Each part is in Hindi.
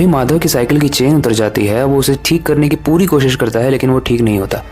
माधव की साइकिल की चेन उतर जाती है। वो उसे ठीक करने की पूरी कोशिश करता है लेकिन वो ठीक नहीं होता।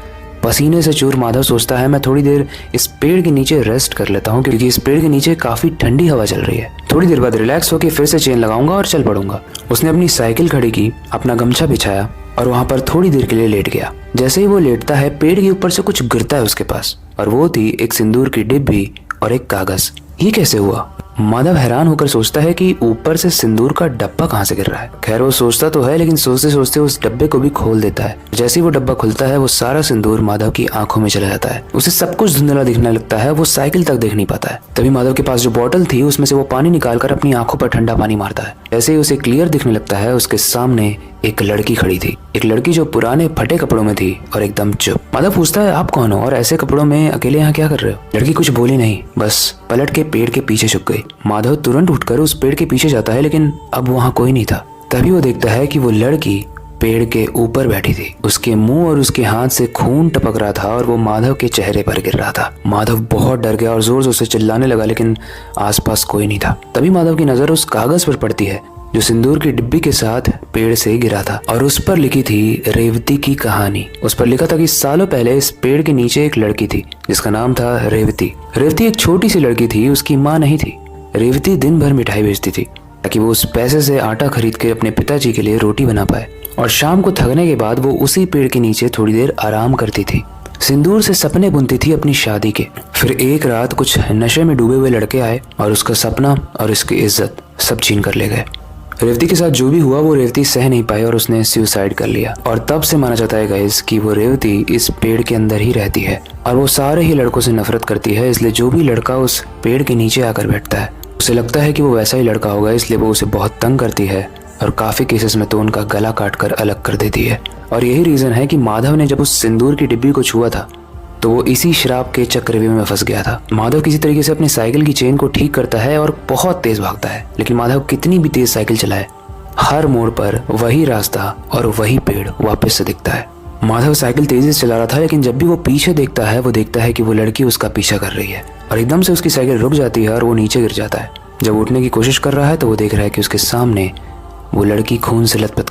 पसीने से चूर माधव सोचता है, मैं थोड़ी देर इस पेड़ के नीचे रेस्ट कर लेता हूँ क्योंकि इस पेड़ के नीचे काफी ठंडी हवा चल रही है। थोड़ी देर बाद रिलैक्स होकर फिर से चेन लगाऊंगा और चल पड़ूंगा। उसने अपनी साइकिल खड़ी की, अपना गमछा बिछाया और वहां पर थोड़ी देर के लिए लेट गया। जैसे ही वो लेटता है पेड़ के ऊपर से कुछ गिरता है उसके पास, और वो थी एक सिंदूर की डिब्बी और एक कागज। ये कैसे हुआ? माधव हैरान होकर सोचता है कि ऊपर से सिंदूर का डब्बा कहाँ से गिर रहा है। खैर वो सोचता तो है लेकिन सोचते सोचते उस डब्बे को भी खोल देता है। जैसे ही वो डब्बा खुलता है वो सारा सिंदूर माधव की आंखों में चला जाता है। उसे सब कुछ धुंधला दिखने लगता है, वो साइकिल तक देख नहीं पाता है। तभी माधव के पास जो बोतल थी उसमें से वो पानी निकालकर अपनी आंखों पर ठंडा पानी मारता है। जैसे ही उसे क्लियर दिखने लगता है उसके सामने एक लड़की खड़ी थी। एक लड़की जो पुराने फटे कपड़ों में थी और एकदम चुप। माधव पूछता है, आप कौन हो और ऐसे कपड़ों में अकेले यहाँ क्या कर रहे हो? लड़की कुछ बोली नहीं, बस पलट के पेड़ के पीछे छुप गई। माधव तुरंत उठकर उस पेड़ के पीछे जाता है लेकिन अब वहाँ कोई नहीं था। तभी वो देखता है कि वो लड़की पेड़ के ऊपर बैठी थी। उसके मुंह और उसके हाथ से खून टपक रहा था और वो माधव के चेहरे पर गिर रहा था। माधव बहुत डर गया और जोर जोर से चिल्लाने लगा लेकिन आसपास कोई नहीं था। तभी माधव की नजर उस कागज पर पड़ती है जो सिंदूर की डिब्बी के साथ पेड़ से गिरा था, और उस पर लिखी थी रेवती की कहानी। उस पर लिखा था कि सालों पहले इस पेड़ के नीचे एक लड़की थी जिसका नाम था रेवती। रेवती एक छोटी सी लड़की थी, उसकी माँ नहीं थी। रेवती दिन भर मिठाई बेचती थी ताकि वो उस पैसे से आटा खरीद के अपने पिताजी के लिए रोटी बना पाए, और शाम को थकने के बाद वो उसी पेड़ के नीचे थोड़ी देर आराम करती थी। सिंदूर से सपने बुनती थी अपनी शादी के। फिर एक रात कुछ नशे में डूबे हुए लड़के आए और उसका सपना और उसकी इज्जत सब छीन कर ले गए। रेवती के साथ जो भी हुआ वो रेवती सह नहीं पाई और उसने सुसाइड कर लिया। और तब से माना जाता है गाइस कि वो रेवती इस पेड़ के अंदर ही रहती है और वो सारे ही लड़कों से नफरत करती है। इसलिए जो भी लड़का उस पेड़ के नीचे आकर बैठता है उसे लगता है कि वो वैसा ही लड़का होगा, इसलिए वो उसे बहुत तंग करती है और काफी केसेस में तो उनका गला काट कर अलग कर देती है। और यही रीजन है कि माधव ने जब उस सिंदूर की डिब्बी को छुआ था तो वो इसी शराब के चक्रव्यूह में फंस गया था। माधव किसी तरीके से अपनी साइकिल की चेन को ठीक करता है और बहुत तेज भागता है, लेकिन माधव कितनी भी तेज साइकिल चलाए हर मोड़ पर वही रास्ता और वही पेड़ वापस से दिखता है। माधव साइकिल तेजी से चला रहा था लेकिन जब भी वो पीछे देखता है वो देखता है कि वो लड़की उसका पीछा कर रही है, और एकदम से उसकी साइकिल रुक जाती है और वो नीचे गिर जाता है। जब उठने की कोशिश कर रहा है तो वो देख रहा है कि उसके सामने वो लड़की खून से लथपथ